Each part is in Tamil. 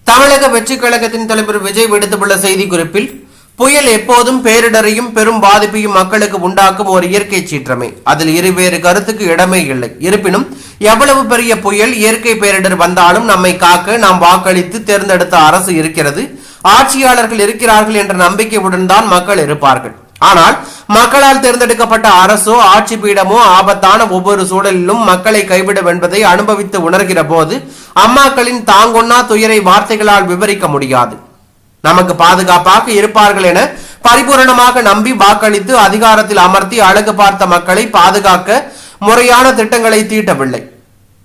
தமிழக வெற்றி கழகத்தின் தலைவர் விஜய் விடுத்துள்ள செய்தி குறிப்பில், புயல் எப்போதும் பேரிடரையும் பெரும் பாதிப்பையும் மக்களுக்கு உண்டாக்கும் ஒரு இயற்கை சீற்றமே. அதில் இருவேறு கருத்துக்கு இடமே இல்லை. இருப்பினும் எவ்வளவு பெரிய புயல், இயற்கை பேரிடர் வந்தாலும் நம்மை காக்க நாம் வாக்களித்து தேர்ந்தெடுத்த அரசு இருக்கிறது, ஆட்சியாளர்கள் இருக்கிறார்கள் என்ற நம்பிக்கையுடன் தான் மக்கள் இருப்பார்கள். ஆனால் மக்களால் தேர்ந்தெடுக்கப்பட்ட அரசோ ஆட்சி பீடமோ ஆபத்தான ஒவ்வொரு சூழலிலும் மக்களை கைவிடும் என்பதை அனுபவித்து உணர்கிற போது அம்மாக்களின் தாங்கொன்னா துயரை வார்த்தைகளால் விவரிக்க முடியாது. நமக்கு பாதுகாப்பாக இருப்பார்கள் என பரிபூரணமாக நம்பி வாக்களித்து அதிகாரத்தில் அமர்த்தி அழகு பார்த்த மக்களை பாதுகாக்க முறையான திட்டங்களை தீட்டவில்லை.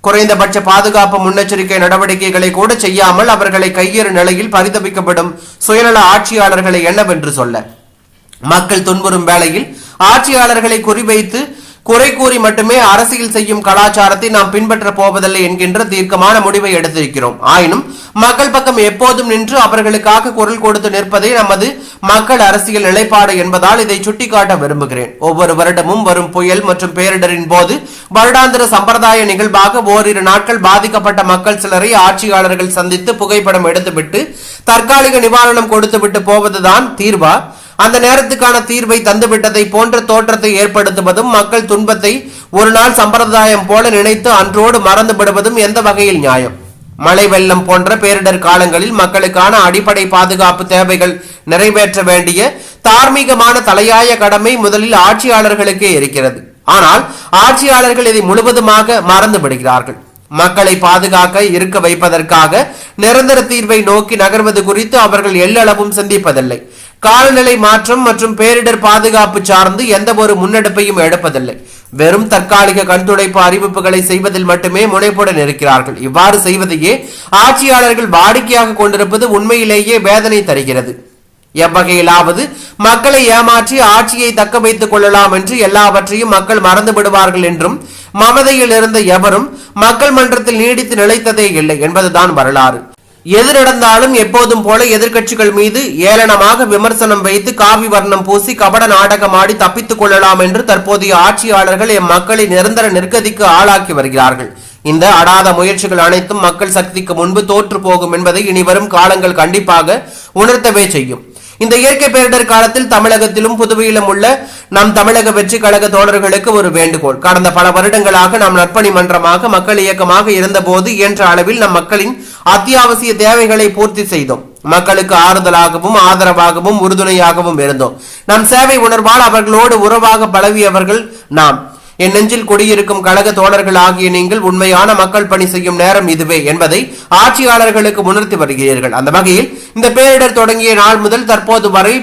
குறைந்தபட்ச பாதுகாப்பு முன்னெச்சரிக்கை நடவடிக்கைகளை கூட செய்யாமல் அவர்களை கையேறு நிலையில் பரிதபிக்கப்படும் சுயநல ஆட்சியாளர்களை என்னவென்று சொல்ல. மக்கள் துன்புறும் வேளையில் ஆட்சியாளர்களை குறிவைத்து குறை கூறி மட்டுமே அரசியல் செய்யும் கலாச்சாரத்தை நாம் பின்பற்ற போவதில்லை என்கின்ற தீர்க்கமான முடிவை எடுத்திருக்கிறோம். ஆயினும் மக்கள் பக்கம் எப்போதும் நின்று அவர்களுக்காக குரல் கொடுத்து நிற்பதே நமது மக்கள் அரசியல் நிலைப்பாடு என்பதால் இதை சுட்டிக்காட்ட விரும்புகிறேன். ஒவ்வொரு வருடமும் வரும் புயல் மற்றும் பேரிடரின் போது வருடாந்திர சம்பிரதாய நிகழ்வாக ஓரிரு நாட்கள் பாதிக்கப்பட்ட மக்கள் சிலரை ஆட்சியாளர்கள் சந்தித்து புகைப்படம் எடுத்துவிட்டு தற்காலிக நிவாரணம் கொடுத்துவிட்டு போவதுதான் தீர்வா? அந்த நேரத்துக்கான தீர்வை தந்துவிட்டதை போன்ற தோற்றத்தை ஏற்படுத்துவதும் மக்கள் துன்பத்தை ஒரு நாள் சம்பிரதாயம் போல நினைத்து அன்றோடு மறந்து விடுவதும் எந்த வகையில் நியாயம்? மழை வெள்ளம் போன்ற பேரிடர் காலங்களில் மக்களுக்கான அடிப்படை பாதுகாப்பு தேவைகள் நிறைவேற்ற வேண்டிய தார்மீகமான தலையாய கடமை முதலில் ஆட்சியாளர்களுக்கே இருக்கிறது. ஆனால் ஆட்சியாளர்கள் இதை முழுவதுமாக மறந்து விடுகிறார்கள். மக்களை பாதுகாக்க இருக்க வைப்பதற்காக நிரந்தர தீர்வை நோக்கி நகர்வது குறித்து அவர்கள் எல்லளவும் சிந்திப்பதில்லை. காலநிலை மாற்றம் மற்றும் பேரிடர் பாதுகாப்பு சார்ந்து எந்த ஒரு முன்னெடுப்பையும் எடுப்பதில்லை. வெறும் தற்காலிக கண்துடைப்பு அறிவிப்புகளை செய்வதில் மட்டுமே முனைப்புடன் இருக்கிறார்கள். இவ்வாறு செய்வதையே ஆட்சியாளர்கள் வாடிக்கையாக கொண்டிருப்பது உண்மையிலேயே வேதனை தருகிறது. எவ்வகையிலாவது மக்களை ஏமாற்றி ஆட்சியை தக்க வைத்துக் கொள்ளலாம் என்று எல்லாவற்றையும் மக்கள் மறந்து விடுவார்கள் என்றும் மமதையில் இருந்த எவரும் மக்கள் மன்றத்தில் நீடித்து நிலைத்ததே இல்லை என்பதுதான் வரலாறு. எது நடந்தாலும் எப்போதும் போல எதிர்கட்சிகள் மீது ஏளனமாக விமர்சனம் வைத்து காவி வர்ணம் பூசி கபட நாடகமாடி தப்பித்துக் கொள்ளலாம் என்று தற்போதைய ஆட்சியாளர்கள் எம்மக்களை நிரந்தர நிர்கதிக்கு ஆளாக்கி வருகிறார்கள். இந்த அடாத முயற்சிகள் அனைத்தும் மக்கள் சக்திக்கு முன்பு தோற்று போகும் என்பதை இனிவரும் காலங்கள் கண்டிப்பாக உணர்த்தவே செய்யும். இந்த இயற்கை பேரிடர் காலத்தில் தமிழகத்திலும் புதுவையிலும் உள்ள நம் தமிழக வெற்றி கழக தோழர்களுக்கு ஒரு வேண்டுகோள். கடந்த பல வருடங்களாக நாம் நற்பணி மன்றமாக மக்கள் இயக்கமாக இருந்தபோது இயன்ற அளவில் நம் மக்களின் அத்தியாவசிய தேவைகளை பூர்த்தி செய்தோம். மக்களுக்கு ஆறுதலாகவும் ஆதரவாகவும் உறுதுணையாகவும் இருந்தோம். நம் சேவை உணர்வால் அவர்களோடு உறவாக பழகியவர்கள் நாம். என் நெஞ்சில் குடியிருக்கும் கழக தோழர்கள் ஆகிய நீங்கள் உண்மையான மக்கள் பணி செய்யும் நேரம் இதுவே என்பதை ஆட்சியாளர்களுக்கு உணர்த்தி வருகிறீர்கள். அந்த வகையில் இந்த பேரிடர் தொடங்கிய நாள் முதல் தற்போது வரை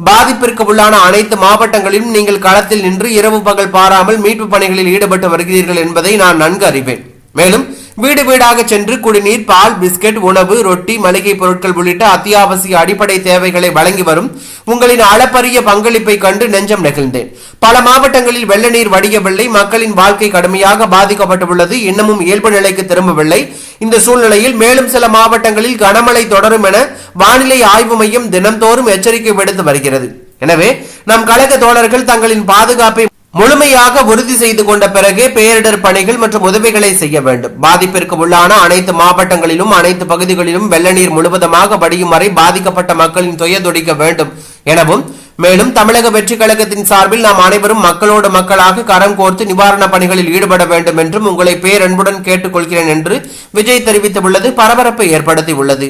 பாதிப்பிற்கு உள்ளான அனைத்து மாவட்டங்களிலும் நீங்கள் களத்தில் நின்று இரவு பகல் பாராமல் மீட்பு பணிகளில் ஈடுபட்டு வருகிறீர்கள் என்பதை நான் நன்கு அறிவேன். மேலும் வீடு வீடாக சென்று குடிநீர், பால், பிஸ்கட், உணவு, ரொட்டி, மளிகை பொருட்கள் உள்ளிட்ட அத்தியாவசிய அடிப்படை தேவைகளை வழங்கி வரும் உங்களின் அளப்பரிய பங்களிப்பை கண்டு நெஞ்சம் நெகிழ்ந்தேன். பல மாவட்டங்களில் வெள்ள நீர் வடியவில்லை. மக்களின் வாழ்க்கை கடுமையாக பாதிக்கப்பட்டுள்ளது. இன்னமும் இயல்பு நிலைக்கு திரும்பவில்லை. இந்த சூழ்நிலையில் மேலும் சில மாவட்டங்களில் கனமழை தொடரும் என வானிலை ஆய்வு மையம் தினந்தோறும் எச்சரிக்கை விடுத்து வருகிறது. எனவே நம் கழக தோழர்கள் தங்களின் பாதுகாப்பை முழுமையாக உறுதி செய்து கொண்ட பிறகே பேரிடர் பணிகள் மற்றும் உதவிகளை செய்ய வேண்டும். பாதிப்பிற்கு உள்ளான அனைத்து மாவட்டங்களிலும் அனைத்து பகுதிகளிலும் வெள்ள நீர் முழுவதுமாக வடியும் வரை பாதிக்கப்பட்ட மக்களின் துயதுடிக்க வேண்டும் எனவும், மேலும் தமிழக வெற்றி கழகத்தின் சார்பில் நாம் அனைவரும் மக்களோடு மக்களாக கரம் கோர்த்து நிவாரண பணிகளில் ஈடுபட வேண்டும் என்றும் உங்களை பேரன்புடன் கேட்டுக்கொள்கிறேன் என்று விஜய் தெரிவித்துள்ளது பரபரப்பை ஏற்படுத்தியுள்ளது.